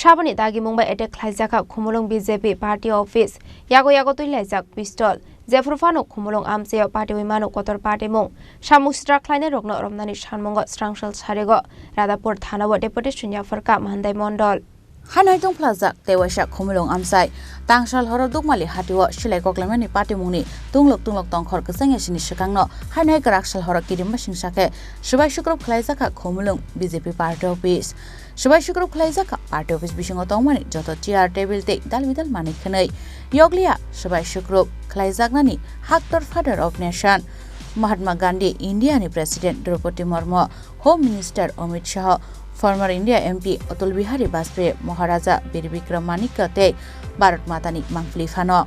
Saboni Dagimung by attack Khlaijakha Khumulwng BJP party office yago tuilajak pistol Jefrufano Khumulwng amseo party wimano kotor party mung Shamustra Kleine Rogno Romnani Shanmongo Strangshal Sarego Radapur Thanawa Deputy Shunya Farka Mandai Mondol Hanaitung Plaza Tewasha Khumulwng amsai Tangshal Horoduk Mali Hatiwa Shilai Koklamani party mungni tunglok tongkhor kesang yasini shikangno Hanai Karakshal Horokirim Mashing Shake Shubai Shukrop Khlaijakha Khumulwng BJP party office Shubai Shukrop Khlaijakha party office bishingo tongmani joto chair table te dalbidal mani khnai Yoglia Shubai Shukrop Khlaijaknani Haktor father of nation Mahatma Gandhi India ni president Draupadi Murmu Home Minister Amit Shah former India MP Atal Bihari Vajpayee Maharaja Bir Bikram Manikya te Bharat Matani mangpli phano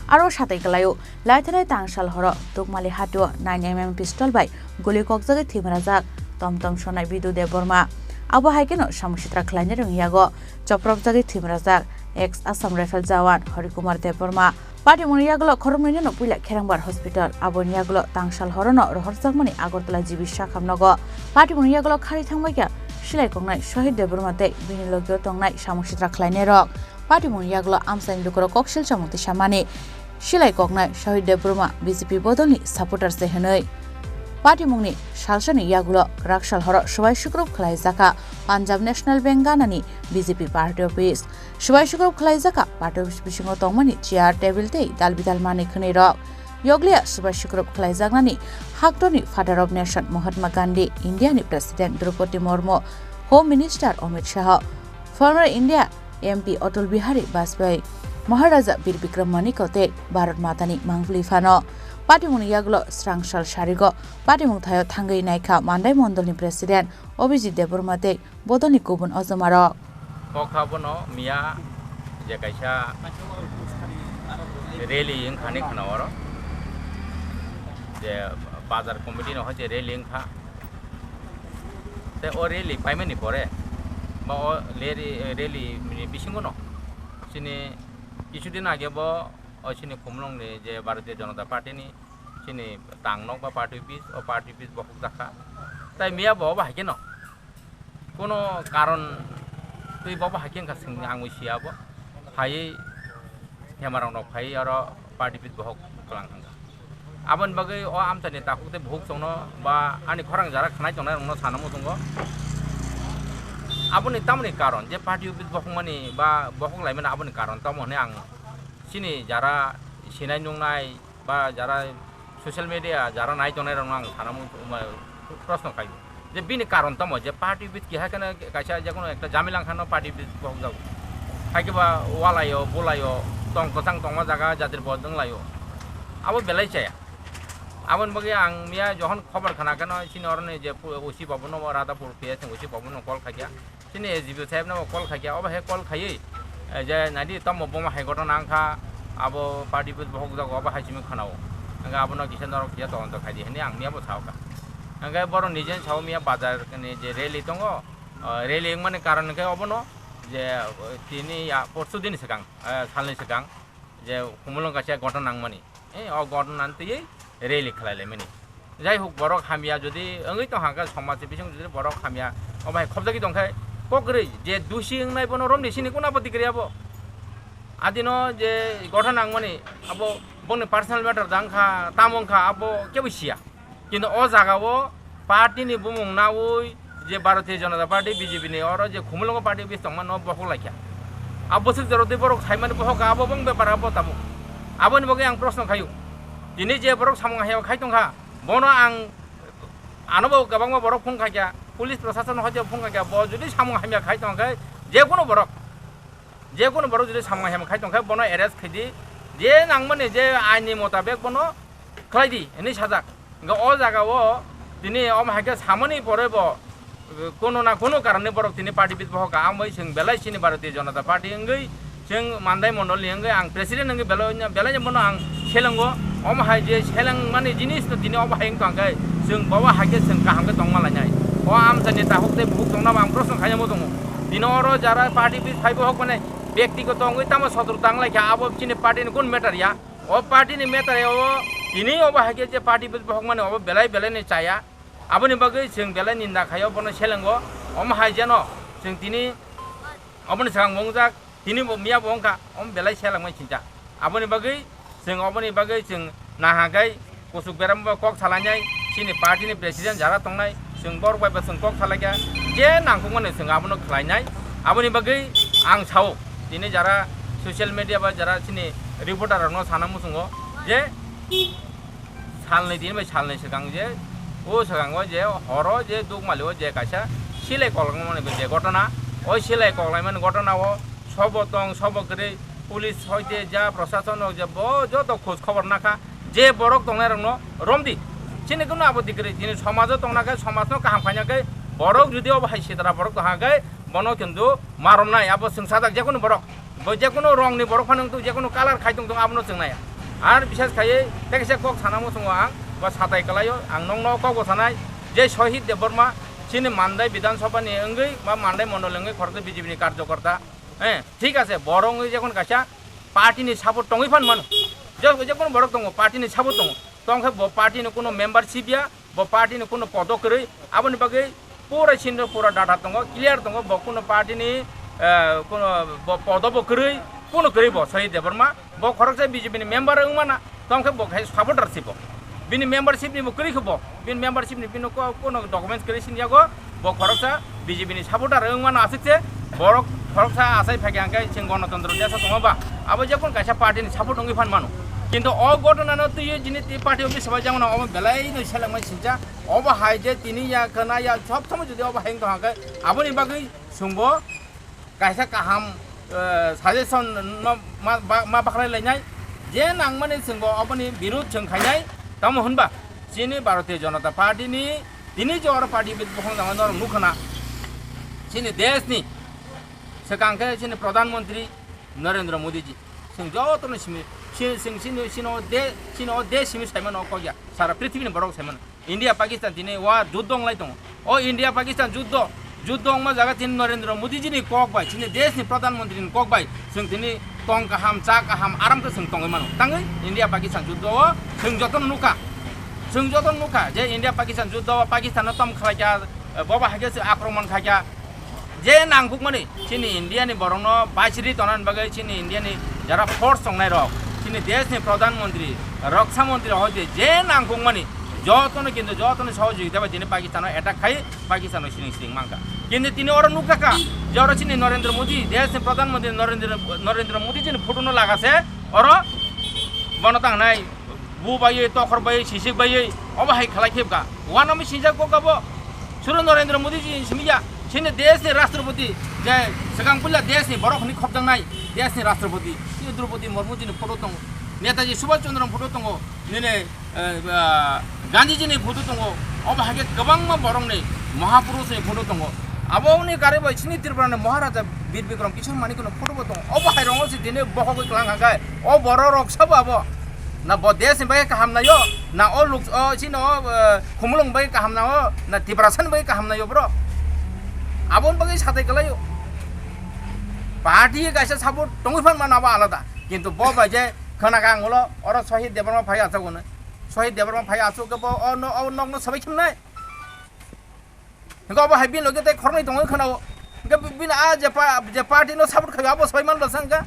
Aro satai kalayo laithanai tangshal horo tukmali hatu 9mm pistol by guli kokjage thimrajak tomtom sonai bidu deborma abo haikeno samushitra khlaine rungyago choprok jage thimrajak ex Assam Rifle Jawan Harikumar Deborma party moniyagulo khoromnino no puila Kherangbar hospital aboniyagulo tangshal horono rohorjakmani Agartala jibi sakhamnogo party moniyagulo khari thangbaikya silai kongnai Shahid Deborma te binilogyo tongnai samushitra khlaine rok party moniyagulo amsain dukoro kokshil chamuti samani Shilai Koknai Shahid Deborma BJP bodolni supporters se henoi party mungni salsani yagulo rakshal horo Shubai Shukrop Khlaijakha Punjab National Bank ganani BJP party office Shubai Shukrop Khlaijakha party office bisingo tongmani chair table te dalbidal mani khni rok yoglia Shubai Shukrop Khlaijaknani Haktorni father of nation Mahatma Gandhi India ni president Draupadi Murmu Home Minister Amit Shah former India MP Atal Bihari Vajpayee Maharaja Bir Bikram Manikya te Bharat Matani mangpli phano party muniyagulo strangshal sarigo party mungthayo thangai naikha Mandai Mondolni president Abhijit Deborma te bodoni kubun ozomaro kokhabono mia je kaisa rally ing khani khanawaro je bazar committee no hoje rally ing kha te o rally paimani pore ba o rally bisingo no sini কিছুদিন আগে চিনি খুমলং যে ভারতীয় জনতা party নি চিনি টাংনক বা party office বহক দেখা তাই মিয়া বাবা হাইকে ন কোনো কারণ তুই বাবা হাইকে কাছে আং মিছিয়াব হাই হেমারং নক হাই আর পার্টি অফিস বহক কলাং আবন বাগে ও আমতানি তাকুতে ভোগ চং বা আনি খরাং যারা খানাই চং রং সানামু দङ Aboni tamni karon je party office bokhmani ba bokhonglai mana aboni karon tamone ang sini jara sinai nungnai ba jara social media jara nai jonai rong ang thanamu প্রশ্ন খাই যে bini karon tamo je party office ki hakana kaisa je kono ekta jamilang khano party office bokhjau hakiba walayo bolayo tong kosang tongma jaga jadir bodong layo abo belai chaya Abon bagi ang mia johan khabar khana kana sini orne je osi babono Radapur PS osi babono call khagya sini SGP sahib na call khagya oba he call khai je nadi tam boma he gotona angkha abo party put bahog jago oba haisimi khanao anga abono kisan dor kia ton to khadi heni ang mia bo chauka anga boro nijen chau mia bazar kene je rally tongo rally mane karon ke obono je tini ya porsu din sekang salni sekang je Khumulwng kasia gotona nangmani o gotona nanti rally khlai mani jai hok borok hamia jodi angoi to hanga samaj bising jodi borok hamia obai khobjagi dongkhai kokri je dusi ngnai bono rom ni sini kuna protikriya bo adino je gotha nangmani abo boni personal matter dangkha tamongkha abo kebusia কিন্তু ও জায়গাও party নি বুমুং নাউই যে ভারতীয় জনতা party BJP নি or যে খুমুলুং party বিস তংমান ন বহক লাইয়া আবসিক জরতে বরক সাইমানি বহক আবো বং বেপার আবো তাবো আবনি বগে আং প্রশ্ন খায়ু দিনে যে বরক সামং হায়াव খাইতংখা বনো আং আনবো গবাং বরক ফুং খাইয়া পুলিশ প্রশাসন হজে ফুং খাইয়া ব যদি সামং হামিয়া খাইতংখাই যে কোনো বরক যদি সামং হামিয়া খাইতংখাই বনো এরেস্ট খাইদি যে নাংমানি যে আইনি মোতাবেক বনো খাইদি এনি সাজাক ও জায়গাও তিনি হাইকে সামনি পরেব কোনো না কোনো কারণে বরক তিনি পার্টি বিদ বহক আমি जों বেলাইছিনি ভারতীয় জনতা পার্টি এঙ্গৈ जों মানদাই মন্ডল এঙ্গৈ আং প্রেসিডেন্ট এঙ্গৈ বেলাই বনো আং সেলঙ্গো হাই যে সেলং মানে জিনিস তিনি হাইং তংখাই जों বাবা হাইকে जों কাহামকে তংমালাইনাই ও আমসানি তাহকতে বুক তংনা আং প্রশ্ন খাইয়ামো দङ দিন অর যারা পার্টি বিদ ফাইব হক মানে ব্যক্তিগত অঙ্গৈ তামা সদর তাংলাইখা আবো চিনি পার্টিনি কোন মেটার ইয়া ও পার্টিনি মেটার তিনি হাইকে যে পার্টি বিদ বহক মানে বেলাই নি চায়া aboni bagai जों बेलाय निन्दा खायो बनो सेलंगो हाय जेन जों तिनि aboni sang mongjak तिनि मिया बंखा बेलाय सेलांमाय चिन्ता aboni bagai जों नाहागाय कुसुक बेराम कक सालायनाय सिनि पार्टीनि प्रेसिडेंट जारा तंनाय जों बर बायबा जों कक सालायगा जे नांगौ माने जों आबनो खलायनाय aboni bagai आं साव तिनि जारा ससियेल मीडिया बा जारा सिनि रिपोर्टार न साना मुसुंगो जे सालनै दिन बाय सालनै सिगां जे ও সাগাঙ্গো যে হর যে দুগমালিও যে কাইসা সিলাই কলং মানে যে ঘটনা ওই সিলাই কলং মানে ঘটনা ও সব করে পুলিশ হইতে যা প্রশাসন যে যত খোঁজ খবর নাখা যে বরক তংনাই রং রমদি চিনি কোনো আপত্তি করে যিনি সমাজও তংনাকে সমাজ কাহাম খাইনাকে বরক যদিও বাহাই সেতারা বরক তহাকে বন কিন্তু মারমনাই আবো जों সাদাক যে কোনো বরক যে কোনো রংনি বরক ফানং তো যে কোনো কালার খাইতং তো আবনো जोंनाया আর বিশেষ খাই তেকেসে কক সানামো সঙ্গ আং বা সাতাই কালাयो आं नंगनाव कगो थानाय जे शहीद देबबर्मा सिनि मानदाय विधानसभानि अंगै बा मानदाय मंडल अंगै खरते बिजेपिनि कार्यकर्ता ठीक আছে বরং যখন কাছা পার্টিनि সাপোর্ট টঙ্গै ফান মান যে কোনো বরক দङ পার্টিनि সাপোর্ट दङ তংখে পার্টিनि কোনো মেম্বারশিপ या ब पार्टीनि কোনো পদকरै आबनि बागै पुरा सिन पुरा डाटा दङ क्लियर दङ ब कोनो पार्टीनि कोनो पदबकरै कोनो करै ब शहीद देबबर्मा ब खरकसा बिजेपिनि मेम्बार अंगमाना तंखे ब सापोर्टारशिप बिनि मेम्बारशिप नि बकरि खबो बिन मेम्बारशिप नि बिनो कोनो डकुमेन्ट्स करि सिनयागो ब खरकसा बिजेपि नि सापोर्टार अंगमान आसिसे बरक खरकसा आसाय फाग्यांगाय जों गणतन्त्र देशा दङबा आबो जेकोन कायसा पार्टी नि सापोर्ट दङै फान मानो किन्तु अ घटनानो तुय जिनि ति पार्टी अफिस सबाय जामना अ बेलाय नै सेलांमाय सिनजा अब हाय जे तिनि या कना या सब समय जुदि अब हायं दहागै आबोनि बागै सुंबो कायसा काहाम साजेसन मा बाखलाय लायनाय जे नांमाने जोंबो अबनि बिरुद्ध जों खायनाय तमो होनबा चिनि भारतीय जनता पार्टी नि दिनै जर पार्टी बिद बखं जामन नुखना चिनि देशनि सेकांखे चिनि प्रधानमंत्री नरेंद्र मोदी जी जों जतनो सिमि सिनो देश सिमि साइमन अकया सारा पृथ्वीनि बरक साइमन इंडिया पाकिस्तान दिनै वा युद्ध दंलाय दं ओ इंडिया पाकिस्तान युद्ध मा जागा चिनि नरेंद्र मोदी जी नि कक बाय चिनि देशनि प्रधानमंत्री नि कक बाय जों दिनै तंग गाहाम चा गाहाम आरामखौ जों तंगै मानो ताङै इंडिया पाकिस्तान युद्धआव जों जतन नुखा जे इंडिया पाकिस्तान युद्धआव पाकिस्तान तम खायजा बबा हागे आक्रमण खायजा जे नांगुक माने चिनि इंडिया नि बरंग बासिरि तनान बागै चिनि इंडिया नि जारा फोर्स संनाय रक चिनि देशनि प्रधानमंत्री रक्षा मंत्री होजे जे नांगुक माने जतन सहयोगिता दिनै पाकिस्तान अटैक खाय पाकिस्तान सिलिं मांगा किन्तु तिनी और नुकाका जरा चिनि नरेंद्र मोदी देशनि प्रधानमंत्री नरेंद्र मोदी जी फोटो न लागासे और बनतांनाय बुबायै तखर बायै सिसिक बायै अब हाय खलायखेबगा वानामि सिजा गगाबो सुरु नरेंद्र मोदी जी सिमिया चिनि देशनि राष्ट्रपति जे सिगांपुला देशनि बरखनि खबजांनाय देशनि राष्ट्रपति द्रौपदी मुर्मू जी फोटो दङ नेताजी सुभाष चंद्र फोटो दङ दिनै गांधी जी फोटो दङ अब हागे गोबां बरंनि महापुरुषनि फोटो दङ आबौनि गारिबाय चिनि त्रिपुरानि महाराजा वीर विक्रम किशोर मानिकनो फोटो दङ अब हायरंगसि दिनै बहगै क्लांगाय ओ बर रक सब अब ना ब देश बाय काहामनायो ना ओ लुक चिनो खुमुलुंग बाय काहामनायो ना त्रिपुरासन बाय काहामनायो ब्रो आबन बागै साथै गलायो पार्टी गायसा सापोर्ट दङैफान मानाबा आलादा किन्तु ब बायजे खोनागांगल और शहीद देबरमा फाय आछगोनो शहीद देबरमा फाय आछगो ओ नंग सबाय खमनाय गब हायबिन लगे ते खरनै दङै खोनाओ बिन आ जे पार्टी नो सापोर्ट खायो अब सबाय मान बसंगा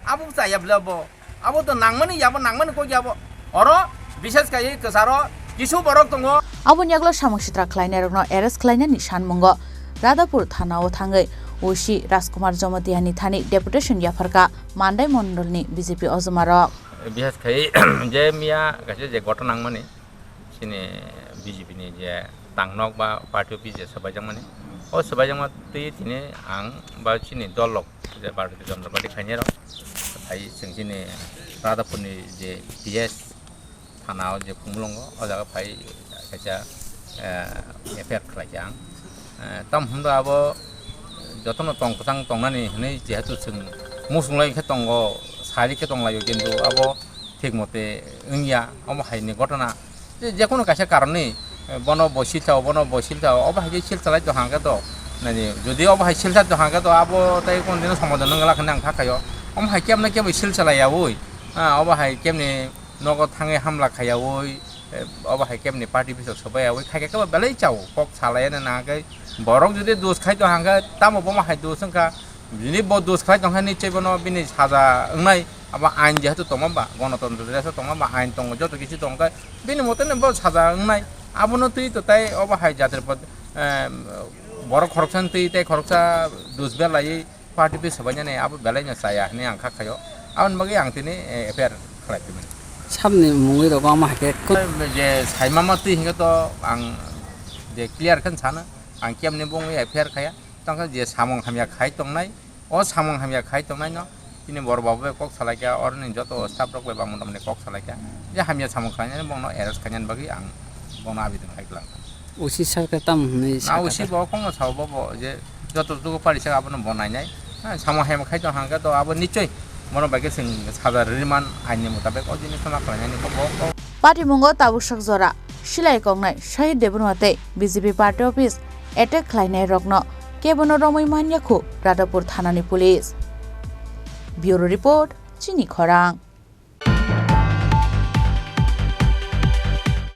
abo saya belabo abo to nangmani yabo nangmani ko yabo oro বিশেষ kai kesaro kisu borok tongo Abon yaglo samuksitra khlainai rokno arrest khlainani sanmungo Radapur thanao thangai Oshi Rajkumar Jomatiani thani deputation yafarka Mandai Mondolni BJP Ozmarok বিশেষ kai je mia gase je gotong nangmani sini BJP ni je tangnok ba party office je sabajangmani o sabajangma tei tini ang ba sini dolok je Bharatiya Janata Party khainai rok ai sini Radapur ni je PS thanao je Khumulwng o jaga phai kaisa affair khlaijang tam humdo abo jotono tongkang tongnani hne jehetu sing musunglai khe tongo sari khe tonglayo kintu abo ঠিক মতে ইংয়া amo haini ঘটনা যে কোনো কাছে কারণে বন বসিলতাও অবহাই সিলচালাই তো হাঙ্গা তো মানে যদি অবহাই সিলচার তো হাঙ্গা তো আবো তাই কোনদিন সমাধান নংলা খানে আং থাকায় অবহাই কেমনে কেমনে সিলচালাইয়া ওই অবহাই কেমনে নগদ থাঙে হামলা খাইয়া ওই অবহাই কেমনে পার্টি বিসক সবাই ওই খাইকে কেবা বেলাই চাও কক ছালাইয়া না আগে বরং যদি দোষ খাই তো হাঙ্গা তামো বমা হাই দোষ সংকা যদি ব দোষ খাই তো হাঙ্গা নিচে বনো বিনি সাজা ওংনাই আবার আইন যেহেতু তোমাবা গণতন্ত্র দেশে তোমাবা আইন দङ যত কিছু দङ বিনি মতনে ব সাজা ওংনাই আবনো তুই তো তাই অবহাই জাতের পদ বড় খরকসান তুই তাই খরকসা দোষ বেলাই পার্টি বি সবাই জানে আবো বেলাই না চায়া নে আং খাখায় আবন বাকি আং তিনি এফআইআর খালাইতিমोन সামনে মুঙ্গি রকম আমাকে যে সাইমামা তুই হিঙ্গা তো আং যে ক্লিয়ার খান সানো আং কেমনে বङ এফআইআর খায়া তখন যে সামং হামিয়া খাই তংনাই ও সামং হামিয়া খাই তংনাই ন তিনি বড় বাবু কক সালাইকা আর নি যত স্টাফ রক বা মোটামুটি কক সালাইকা যে হামিয়া সামং খাইনে বङ এরেস্ট খাইনে বাকি আং বङ আবেদন খাইলাম ওসি সরকার তাম হই না ওসি ব কম সাও ব যে যতটুকু পারিছে আবন বনাইনাই সামং হামিয়া খাই তো হাঙ্গা তো আবো নিশ্চয় মনো বাকি সিং সাজার রিমান আইনি মোতাবেক ও জিনিস না খাইনানি কো Party mungo tabusok zora silai kongnai shahid debunwate BJP party office attack khlainai rokno kebono romoi manyakhu Radapur thanani police Bureau report Chini Khorang